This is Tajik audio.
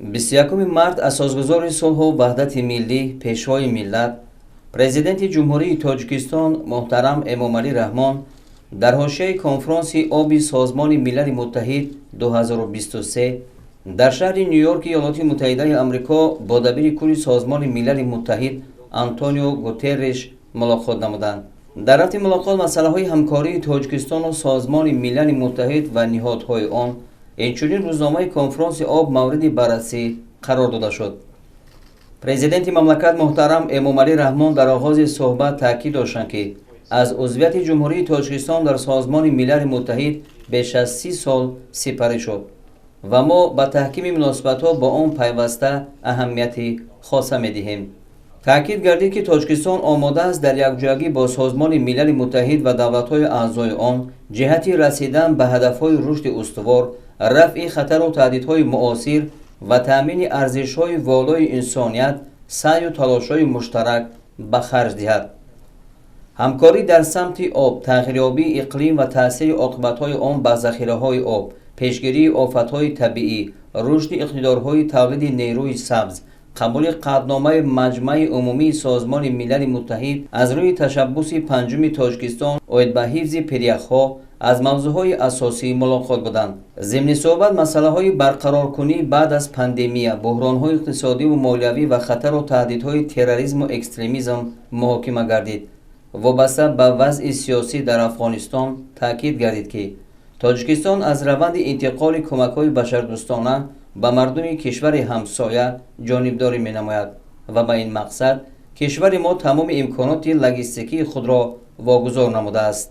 21 март асосгузори сулҳу ваҳдати миллӣ, пешвои миллат, президенти ҷумҳурии Тоҷикистон муҳтарам Эмомалӣ Раҳмон дар ҳошияи конфронси оби Созмони Милали Муттаҳид 2023 дар шаҳри Ню-Йорки Иёлоти Муттаҳидаи Амрико бо дабири кулли Созмони Милали Муттаҳид Антонио Гутерреш мулоқот намуданд. дар рафти мулоқот масъалаҳои ҳамкории Тоҷикистону Созмони Милали Муттаҳид ва ниҳодҳои он, инчунин рӯзномаи конфронси об мавриди баррасӣ қарор дода шуд. Президенти мамлакат муҳтарам Эмомалӣ Раҳмон дар оғози суҳбат таъкид доштанд ки аз узвияти ҷумҳурии Тоҷикистон дар Созмони Милали Муттаҳид беш аз 30 сол сипарӣ шуд ва мо ба таҳкими муносибатҳо бо он пайваста аҳамияти хоса медиҳем. таъкид гардид ки Тоҷикистон омода аст дар якҷоягӣ бо Созмони Милали Муттаҳид ва давлатҳои аъзои он ҷиҳати расидан ба ҳадафҳои рушди устувор, рафъи хатару таҳдидҳои муосир ва таъмини арзишҳои волои инсоният саъю талошҳои муштарак ба харҷ диҳад. ҳамкорӣ дар самти об, тағйирёбии иқлим ва таъсири оқибатҳои он ба захираҳои об, пешгирии офатҳои табиӣ, рушди иқтидорҳои тавлиди нерӯи сабз, қабули қаъдномаи Маҷмаи умумии Созмони Милали Муттаҳид аз рӯи ташаббуси панҷуми Тоҷикистон оид ба ҳифзи пиряхҳо аз мавзӯъҳои асосӣ мулоқот буданд. зимни суҳбат масъалаҳои барқароркунӣ баъд аз пандемия, буҳронҳои иқтисодиву молиявӣ ва хатару таҳдидҳои терроризму экстремизм муҳокима гардид. вобаста ба вазъи сиёсӣ дар Афғонистон таъкид гардид ки Тоҷикистон аз раванди интиқоли кӯмакҳои башардӯстона ба мардуми кишвари ҳамсоя ҷонибдорӣ менамояд ва ба ин мақсад кишвари мо тамоми имконоти логистикии худро вогузор намудааст.